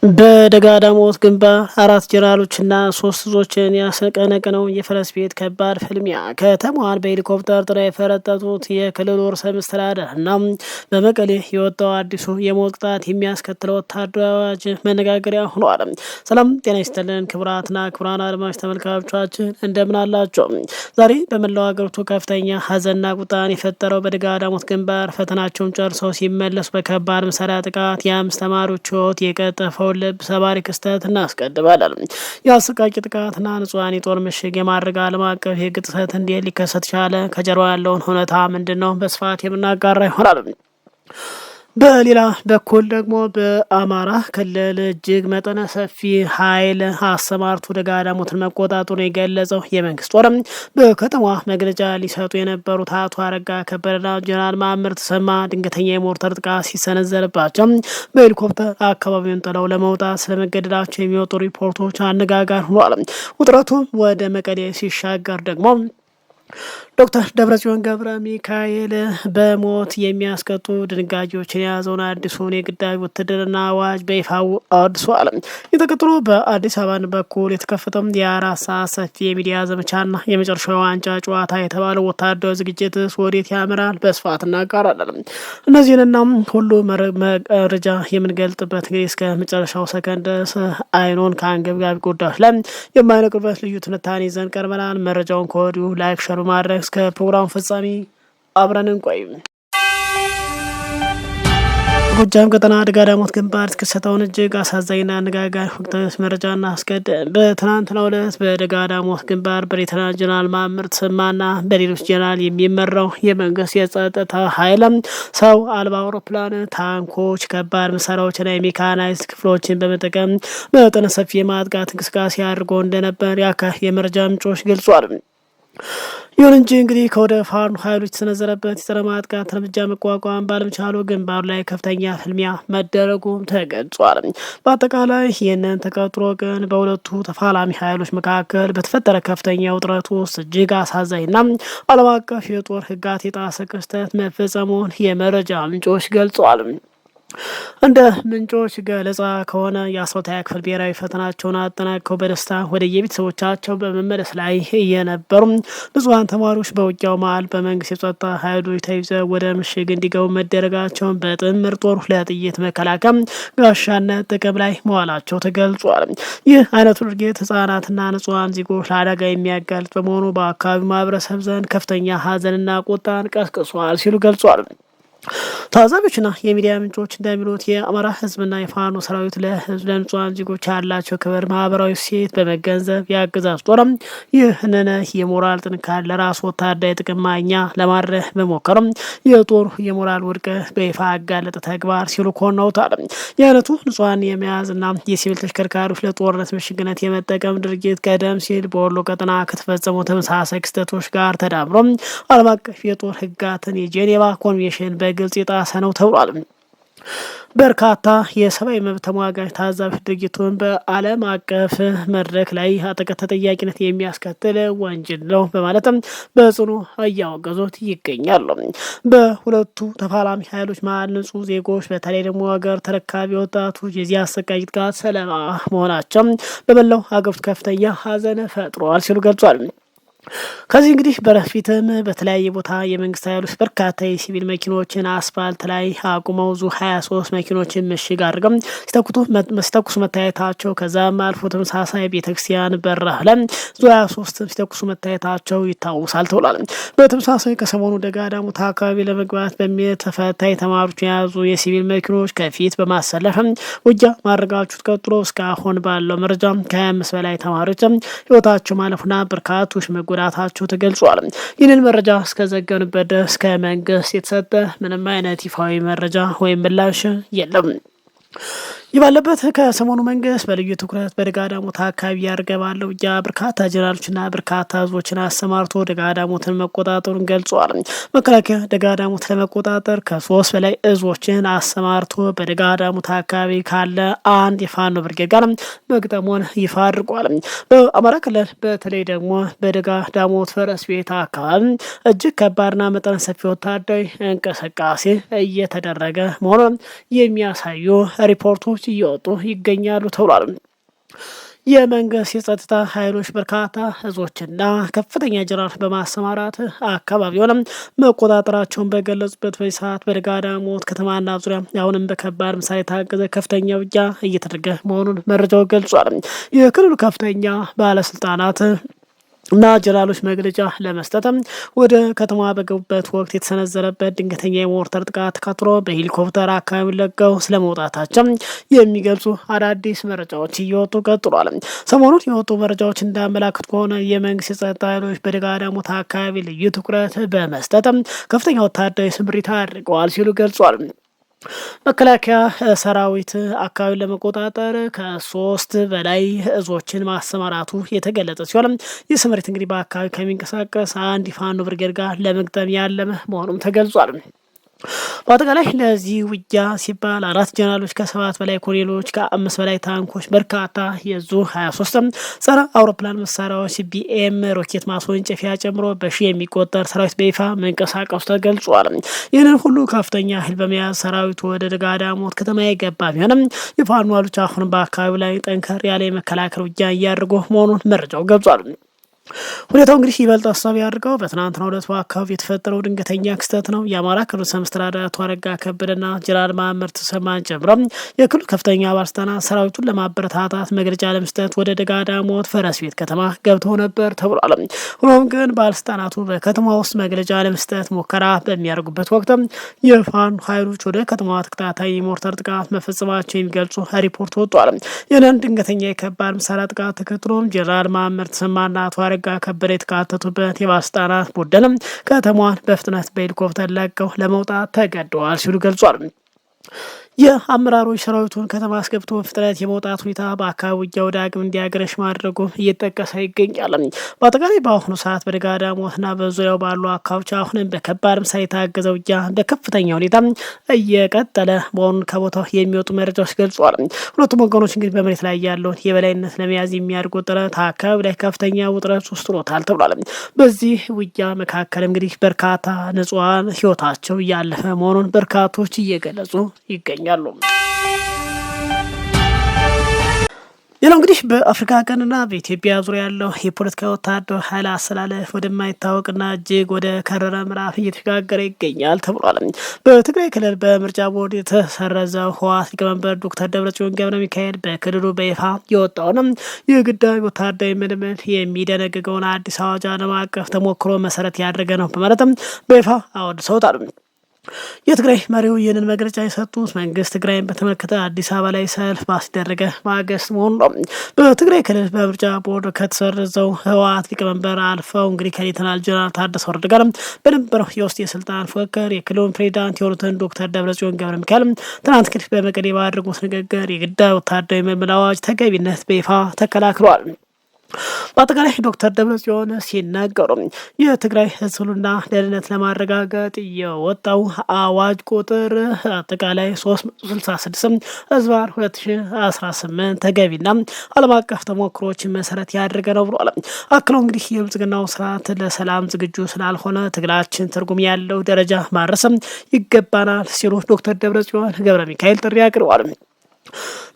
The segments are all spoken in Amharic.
በደጋዳሞት ግንባር 4 ጀነራሎችና 3 እዞችን ያስቀነቀነው የፈረስ ቤት ከባድ ፍልሚያ ከተማዋን በሄሊኮፕተር ጥለው የፈረጠጡት የክልሉ ርዕሰ መስተዳድር እና በመቀሌ የወጣው አዲሱ የሞት ቅጣት የሚያስከትለው ወታደራዊ አዋጅ መነጋገሪያ ሆኗል። ሰላም ጤና ይስጥልን ክቡራትና ክቡራን አድማጭ ተመልካቾቻችን እንደምን አላችሁ? ዛሬ በመላው ሀገሪቱ ከፍተኛ ሀዘንና ቁጣን የፈጠረው በደጋዳሞት ግንባር ፈተናቸውን ጨርሰው ሲመለሱ በከባድ መሳሪያ ጥቃት የ5 ተማሪዎች ሕይወት የቀጠፈው ልብ ሰባሪ ክስተት እናስቀድማለን። የአሰቃቂ ጥቃትና ንጹሃን የጦር ምሽግ የማድረግ ዓለም አቀፍ የሕግ ጥሰት እንዴት ሊከሰት ቻለ? ከጀርባ ያለውን እውነታ ምንድን ነው? በስፋት የምናጋራ ይሆናል። በሌላ በኩል ደግሞ በአማራ ክልል እጅግ መጠነ ሰፊ ኃይል አሰማርቶ ደጋዳሞትን መቆጣጠሩን የገለጸው የመንግስት ጦርም በከተማዋ መግለጫ ሊሰጡ የነበሩት አቶ አረጋ ከበደና ጀነራል ማመር ተሰማ ድንገተኛ የሞርተር ጥቃት ሲሰነዘርባቸው በሄሊኮፕተር አካባቢውን ጥለው ለመውጣት ስለመገደዳቸው የሚወጡ ሪፖርቶች አነጋጋሪ ሆኗል። ውጥረቱ ወደ መቀሌ ሲሻገር ደግሞ ዶክተር ደብረጽዮን ገብረ ሚካኤል በሞት የሚያስቀጡ ድንጋጌዎችን የያዘውን አዲሱን የግዳጅ ውትድርና አዋጅ በይፋ አወድሷል። የተከትሎ በአዲስ አበባ በኩል የተከፈተው የ4 ሰዓት ሰፊ የሚዲያ ዘመቻና የመጨረሻው ዋንጫ ጨዋታ የተባለው ወታደራዊ ዝግጅት ወዴት ያምራል? በስፋት እናጋራለን። እነዚህንና ሁሉ መረጃ የምንገልጥበት እንግዲህ እስከ መጨረሻው ሰከንድ አይኖን ከአንገብጋቢ ጉዳዮች ላይ የማይነቅርበት ልዩ ትንታኔ ይዘን ቀርበናል። መረጃውን ከወዲሁ ላይክ ሸር ማድረግ እስከ ፕሮግራም ፍጻሜ አብረን እንቆይ። ጎጃም ቀጠና ደጋዳሞት ግንባር የተከሰተውን እጅግ አሳዛኝና አነጋጋሪ ወቅታዊ መረጃ እናስቀድም። በትናንትናው ዕለት በደጋዳሞት ግንባር በሌተናል ጀነራል ማመር ተሰማና በሌሎች ጀነራል የሚመራው የመንግስት የጸጥታ ኃይል ሰው አልባ አውሮፕላን፣ ታንኮች፣ ከባድ መሳሪያዎችና የሜካናይዝድ ክፍሎችን በመጠቀም መጠነ ሰፊ የማጥቃት እንቅስቃሴ አድርጎ እንደነበር የመረጃ ምንጮች ገልጿል። ይሁን እንጂ እንግዲህ ከወደ ፋኖ ኃይሎች የተሰነዘረበት የጸረ ማጥቃት እርምጃ መቋቋም ባለመቻሉ ግንባሩ ላይ ከፍተኛ ፍልሚያ መደረጉም ተገልጿል። በአጠቃላይ ይህንን ተከትሎ ግን በሁለቱ ተፋላሚ ኃይሎች መካከል በተፈጠረ ከፍተኛ ውጥረት ውስጥ እጅግ አሳዛኝና ዓለም አቀፍ የጦር ሕጋት የጣሰ ክስተት መፈጸሙን የመረጃ ምንጮች ገልጸዋል። እንደ ምንጮች ገለጻ ከሆነ የ12ኛ ክፍል ብሔራዊ ፈተናቸውን አጠናቀው በደስታ ወደ የቤተሰቦቻቸው በመመለስ ላይ የነበሩ ብዙሀን ተማሪዎች በውጊያው መሀል በመንግስት የጸጥታ ኃይሎች ተይዘው ወደ ምሽግ እንዲገቡ መደረጋቸውን በጥምር ጦር ለጥይት መከላከል ጋሻነት ጥቅም ላይ መዋላቸው ተገልጿል። ይህ አይነቱ ድርጊት ህጻናትና ንጹሃን ዜጎች ለአደጋ የሚያጋልጥ በመሆኑ በአካባቢው ማህበረሰብ ዘንድ ከፍተኛ ሀዘንና ቁጣን ቀስቅሷል ሲሉ ገልጿል። ታዛቢዎችና የሚዲያ ምንጮች እንደሚሉት የአማራ ህዝብና የፋኖ ሰራዊት ለህዝብ ለንጹሃን ዜጎች ያላቸው ክብር፣ ማህበራዊ ሴት በመገንዘብ ያገዛዝ ጦርም ይህንን የሞራል ጥንካሬ ለራስ ወታደራዊ ጥቅም ማግኛ ለማድረግ በሞከርም የጦር የሞራል ውድቀት በይፋ ያጋለጠ ተግባር ሲሉ ኮንነውታል። የአይነቱ ንጹሃን የመያዝና የሲቪል ተሽከርካሪዎች ለጦርነት ምሽግነት የመጠቀም ድርጊት ቀደም ሲል በወሎ ቀጠና ከተፈጸሙ ተመሳሳይ ክስተቶች ጋር ተዳምሮ ዓለም አቀፍ የጦር ህጋትን የጄኔቫ ኮንቬንሽን በግልጽ የጣሰ ነው ተብሏል። በርካታ የሰብአዊ መብት ተሟጋች ታዛቢ ድርጊቱን በዓለም አቀፍ መድረክ ላይ ተጠያቂነት የሚያስከትል ወንጀል ነው በማለትም በጽኑ እያወገዙት ይገኛሉ። በሁለቱ ተፋላሚ ኃይሎች መሀል ንጹህ ዜጎች በተለይ ደግሞ ሀገር ተረካቢ ወጣቶች የዚህ አሰቃቂ ጥቃት ሰለባ መሆናቸው በመላው ሀገሪቱ ከፍተኛ ሀዘን ፈጥሯል ሲሉ ገልጿል። ከዚህ እንግዲህ በፊትም በተለያየ ቦታ የመንግስት ኃይሎች በርካታ የሲቪል መኪኖችን አስፋልት ላይ አቁመው ዙ 23 መኪኖችን ምሽግ አድርገው ሲተኩሱ መታየታቸው፣ ከዛም አልፎ ተመሳሳይ ቤተክርስቲያን በራህ ላይ ዙ 23 ሲተኩሱ መታየታቸው ይታወሳል ተብሏል። በተመሳሳይ ከሰሞኑ ደጋዳሞት አካባቢ ለመግባት በሚል ተፈታኝ ተማሪዎች የያዙ የሲቪል መኪኖች ከፊት በማሰለፍ ውጊያ ማድረጋቸው ቀጥሎ እስካሁን ባለው መረጃ ከ25 በላይ ተማሪዎች ህይወታቸው ማለፉና በርካቶች ጉዳታቸው ተገልጿል። ይህንን መረጃ እስከዘገኑበት ድረስ ከመንግስት የተሰጠ ምንም አይነት ይፋዊ መረጃ ወይም ምላሽ የለም። ይህ ባለበት ከሰሞኑ መንግስት በልዩ ትኩረት በደጋዳሞት አካባቢ ያደረገ ባለው ውጊያ በርካታ ጀነራሎችና በርካታ ህዝቦችን አሰማርቶ ደጋዳሞትን መቆጣጠሩን ገልጿል። መከላከያ ደጋዳሞት ለመቆጣጠር ከ3 በላይ እዞችን አሰማርቶ በደጋዳሞት አካባቢ ካለ አንድ የፋኖ ብርጌድ ጋር መግጠሙን ይፋ አድርጓል። በአማራ ክልል በተለይ ደግሞ በደጋዳሞት ፈረስ ቤት አካባቢ እጅግ ከባድና መጠነ ሰፊ ወታደራዊ እንቅስቃሴ እየተደረገ መሆኑን የሚያሳዩ ሪፖርቶች መረጃዎች እየወጡ ይገኛሉ ተብሏል። የመንግስት የጸጥታ ኃይሎች በርካታ እዞችና ከፍተኛ ጀነራል በማሰማራት አካባቢውንም መቆጣጠራቸውን በገለጹበት በዚህ ሰዓት በደጋዳሞት ከተማና ዙሪያ አሁንም በከባድ መሳሪያ የታገዘ ከፍተኛ ውጊያ እየተደረገ መሆኑን መረጃው ገልጿል። የክልሉ ከፍተኛ ባለስልጣናት እና ጀነራሎች መግለጫ ለመስጠትም ወደ ከተማ በገቡበት ወቅት የተሰነዘረበት ድንገተኛ የሞርተር ጥቃት ተከትሎ በሄሊኮፕተር አካባቢ ለቀው ስለመውጣታቸው የሚገልጹ አዳዲስ መረጃዎች እየወጡ ቀጥሏል። ሰሞኑን የወጡ መረጃዎች እንዳመላክት ከሆነ የመንግስት የጸጥታ ኃይሎች በደጋዳሞት አካባቢ ልዩ ትኩረት በመስጠትም ከፍተኛ ወታደራዊ ስምሪት አድርገዋል ሲሉ ገልጿል። መከላከያ ሰራዊት አካባቢውን ለመቆጣጠር ከ3 በላይ እዞችን ማሰማራቱ የተገለጸ ሲሆን ይህ ስምሪት እንግዲህ በአካባቢ ከሚንቀሳቀስ አንድ ፋኖ ብርጌድ ጋር ለመግጠም ያለመ መሆኑም ተገልጿል። በአጠቃላይ ለዚህ ውጊያ ሲባል 4 ጀነራሎች ከ7 በላይ ኮሎኔሎች ከ5 በላይ ታንኮች በርካታ የዙ 23 ጸረ አውሮፕላን መሳሪያዎች ቢኤም ሮኬት ማስወንጨፊያ ጨምሮ በሺ የሚቆጠር ሰራዊት በይፋ መንቀሳቀሱ ተገልጿል። ይህንን ሁሉ ከፍተኛ ኃይል በመያዝ ሰራዊቱ ወደ ደጋዳሞት ከተማ የገባ ቢሆንም የፋኖ ኃይሎች አሁን በአካባቢው ላይ ጠንከር ያለ የመከላከል ውጊያ እያደረጉ መሆኑን መረጃው ገልጿል። ሁኔታው እንግዲህ ይበልጥ አሳቢ አድርገው በትናንትናው ዕለት በአካባቢ የተፈጠረው ድንገተኛ ክስተት ነው። የአማራ ክልል ርዕሰ መስተዳድር አቶ አረጋ ከበደና ጀነራል መሐመድ ተሰማን ጨምሮ የክልሉ ከፍተኛ ባለስልጣናት ሰራዊቱን ለማበረታታት መግለጫ ለመስጠት ወደ ደጋዳሞት ፈረስ ቤት ከተማ ገብተው ነበር ተብሏል። ሆኖም ግን ባለስልጣናቱ በከተማ ውስጥ መግለጫ ለመስጠት ሙከራ በሚያደርጉበት ወቅት የፋኖ ኃይሎች ወደ ከተማዋ ተከታታይ የሞርተር ጥቃት መፈጸማቸው የሚገልጹ ሪፖርት ወጥቷል። ይህንን ድንገተኛ የከባድ መሳሪያ ጥቃት ተከትሎም ጀነራል መሐመድ ተሰማና አቶ አረጋ ከበደ የተካተቱበት የባለስልጣናት ቡድን ከተማዋን በፍጥነት በሄሊኮፕተር ለቀው ለመውጣት ተገደዋል ሲሉ ገልጿል። የአመራሮች ሰራዊቱን ከተማ አስገብቶ በፍጥነት የመውጣት ሁኔታ በአካባቢ ውጊያው ዳግም እንዲያገረሽ ማድረጉ እየተጠቀሰ ይገኛል። በአጠቃላይ በአሁኑ ሰዓት በደጋዳሞትና በዙሪያው ባሉ አካባቢዎች አሁንም በከባድ መሳሪያ የታገዘ ውጊያ በከፍተኛ ሁኔታ እየቀጠለ መሆኑን ከቦታው የሚወጡ መረጃዎች ገልጿል። ሁለቱም ወገኖች እንግዲህ በመሬት ላይ ያለውን የበላይነት ለመያዝ የሚያደርጉ ጥረት አካባቢ ላይ ከፍተኛ ውጥረት ውስጥ ሆኖታል ተብሏል። በዚህ ውጊያ መካከል እንግዲህ በርካታ ንጹሃን ህይወታቸው እያለፈ መሆኑን በርካቶች እየገለጹ ይገኛሉ። ሌላው እንግዲህ በአፍሪካ ቀንድና በኢትዮጵያ ዙሪያ ያለው የፖለቲካ ወታደር ኃይል አሰላለፍ ወደማይታወቅና እጅግ ወደ ከረረ ምዕራፍ እየተሸጋገረ ይገኛል ተብሏል። በትግራይ ክልል በምርጫ ቦርድ የተሰረዘው ህወሓት ሊቀመንበር ዶክተር ደብረጽዮን ገብረ ሚካኤል በክልሉ በይፋ የወጣውንም የግዳጅ ወታደራዊ ምልምል የሚደነግገውን አዲስ አዋጅ ዓለም አቀፍ ተሞክሮ መሰረት ያደረገ ነው በማለትም በይፋ አወድሰውታል። የትግራይ መሪው ይህንን መግለጫ የሰጡት መንግስት ትግራይን በተመለከተ አዲስ አበባ ላይ ሰልፍ ባስደረገ ማግስት መሆኑ ነው። በትግራይ ክልል በምርጫ ቦርድ ከተሰረዘው ህወሓት ሊቀመንበር አልፈው እንግዲህ ከሌተናል ጀነራል ታደሰ ወረደ ጋር በነበረው የውስጥ የስልጣን ፉክክር የክልሉን ፕሬዚዳንት የሆኑትን ዶክተር ደብረጽዮን ገብረ ሚካኤል ትናንት እንግዲህ በመቀሌ ባደረጉት ንግግር የግዳጅ ወታደራዊ ምልመላ አዋጅ ተገቢነት በይፋ ተከላክለዋል። በአጠቃላይ ዶክተር ደብረጽዮን ሲናገሩ የትግራይ ህዝብና ደህንነት ለማረጋገጥ የወጣው አዋጅ ቁጥር አጠቃላይ 366 ህዝባር 2018 ተገቢና ዓለም አቀፍ ተሞክሮችን መሰረት ያደረገ ነው ብሏል። አክለው እንግዲህ የብልጽግናው ስርዓት ለሰላም ዝግጁ ስላልሆነ ትግላችን ትርጉም ያለው ደረጃ ማድረስም ይገባናል ሲሉ ዶክተር ደብረጽዮን ገብረ ሚካኤል ጥሪ አቅርበዋል።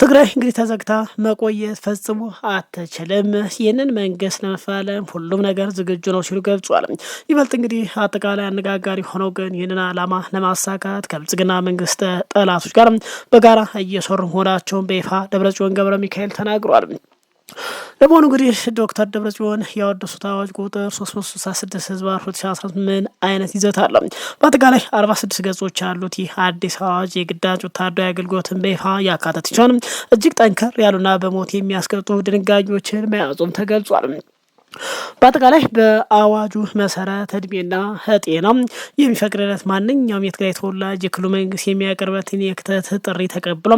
ትግራይ እንግዲህ ተዘግታ መቆየት ፈጽሞ አትችልም። ይህንን መንግስት ለመፋለም ሁሉም ነገር ዝግጁ ነው ሲሉ ገልጿል። ይበልጥ እንግዲህ አጠቃላይ አነጋጋሪ ሆነው ግን ይህንን ዓላማ ለማሳካት ከብልጽግና መንግስት ጠላቶች ጋር በጋራ እየሰሩ መሆናቸውን በይፋ ደብረጽዮን ገብረ ሚካኤል ተናግሯል። ለመሆኑ እንግዲህ ዶክተር ደብረጽዮን ያወደሱት አዋጅ ቁጥር 366 ህዝባር 2018 አይነት ይዘት አለው። በአጠቃላይ 46 ገጾች ያሉት ይህ አዲስ አዋጅ የግዳጅ ወታደራዊ አገልግሎትን በይፋ ያካተተ ሲሆን እጅግ ጠንከር ያሉና በሞት የሚያስቀጡ ድንጋጌዎችን መያዙም ተገልጿል። በአጠቃላይ በአዋጁ መሰረት እድሜና ጤና የሚፈቅድለት ማንኛውም የትግራይ ተወላጅ የክልሉ መንግስት የሚያቀርበትን የክተት ጥሪ ተቀብሎ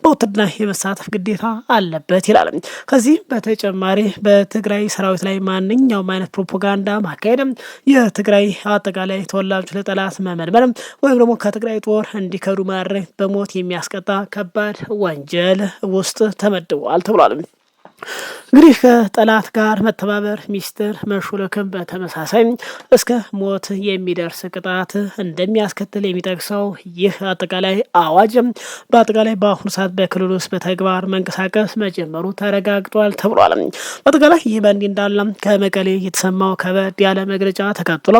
በውትድርና የመሳተፍ ግዴታ አለበት ይላል። ከዚህ በተጨማሪ በትግራይ ሰራዊት ላይ ማንኛውም አይነት ፕሮፓጋንዳ ማካሄድ፣ የትግራይ አጠቃላይ ተወላጆች ለጠላት መመልመል ወይም ደግሞ ከትግራይ ጦር እንዲከዱ ማድረግ በሞት የሚያስቀጣ ከባድ ወንጀል ውስጥ ተመድቧል ተብሏል። እንግዲህ ከጠላት ጋር መተባበር ሚስጥር መሹለክም በተመሳሳይ እስከ ሞት የሚደርስ ቅጣት እንደሚያስከትል የሚጠቅሰው ይህ አጠቃላይ አዋጅ በአጠቃላይ በአሁኑ ሰዓት በክልል ውስጥ በተግባር መንቀሳቀስ መጀመሩ ተረጋግጧል ተብሏል። በአጠቃላይ ይህ በእንዲህ እንዳለ ከመቀሌ የተሰማው ከበድ ያለ መግለጫ ተከትሎ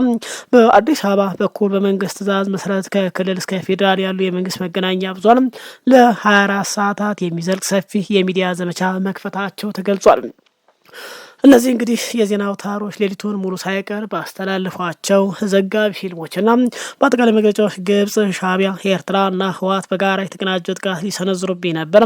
በአዲስ አበባ በኩል በመንግስት ትዕዛዝ መሰረት ከክልል እስከ ፌዴራል ያሉ የመንግስት መገናኛ ብዙኃን ለ24 ሰዓታት የሚዘልቅ ሰፊ የሚዲያ ዘመቻ መክፈታቸው ተገልጿል። እነዚህ እንግዲህ የዜና አውታሮች ሌሊቱን ሙሉ ሳይቀር ባስተላለፏቸው ዘጋቢ ፊልሞችና በአጠቃላይ መግለጫዎች ግብጽ፣ ሻዕቢያ፣ ኤርትራና ህወሓት በጋራ የተቀናጀ ጥቃት ሊሰነዝሩብኝ ነበር።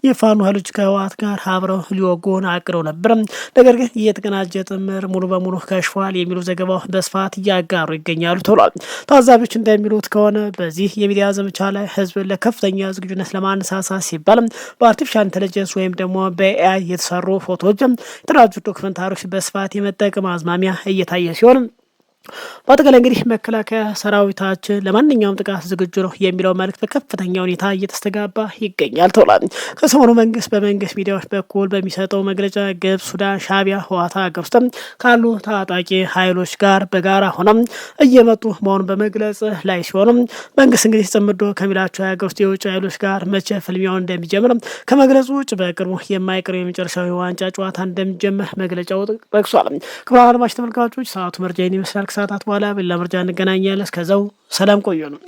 የፋኖ ኃይሎች ከህወሓት ጋር አብረው ሊወጉን አቅደው ነበር። ነገር ግን የተቀናጀ ጥምር ሙሉ በሙሉ ከሽፏል የሚሉ ዘገባዎች በስፋት እያጋሩ ይገኛሉ ተብሏል። ታዛቢዎች እንደሚሉት ከሆነ በዚህ የሚዲያ ዘመቻ ላይ ህዝብን ለከፍተኛ ዝግጁነት ለማነሳሳት ሲባል በአርቲፊሻል ኢንተለጀንስ ወይም ደግሞ በኤአይ የተሰሩ ፎቶዎች የተደራጁ ዶክመንታሪዎች በስፋት የመጠቀም አዝማሚያ እየታየ ሲሆን በአጠቃላይ እንግዲህ መከላከያ ሰራዊታችን ለማንኛውም ጥቃት ዝግጁ ነው የሚለው መልእክት በከፍተኛ ሁኔታ እየተስተጋባ ይገኛል ተብሏል። ከሰሞኑ መንግስት በመንግስት ሚዲያዎች በኩል በሚሰጠው መግለጫ ግብጽ፣ ሱዳን፣ ሻዕቢያ፣ ህወሓት ሀገር ውስጥ ካሉ ታጣቂ ኃይሎች ጋር በጋራ ሆነው እየመጡ መሆኑን በመግለጽ ላይ ሲሆኑ መንግስት እንግዲህ ጽምዶ ከሚላቸው የሀገር ውስጥ የውጭ ኃይሎች ጋር መቼ ፍልሚያውን እንደሚጀምር ከመግለጹ ውጭ በቅርቡ የማይቀረው የመጨረሻው የዋንጫ ጨዋታ እንደሚጀምር መግለጫው ጠቅሷል። ክቡራን አድማጭ ተመልካቾች ሰዓቱ መረጃ ይመስላል። ሰዓታት በኋላ በሌላ መረጃ እንገናኛለን። እስከዛው ሰላም ቆዩ ነው።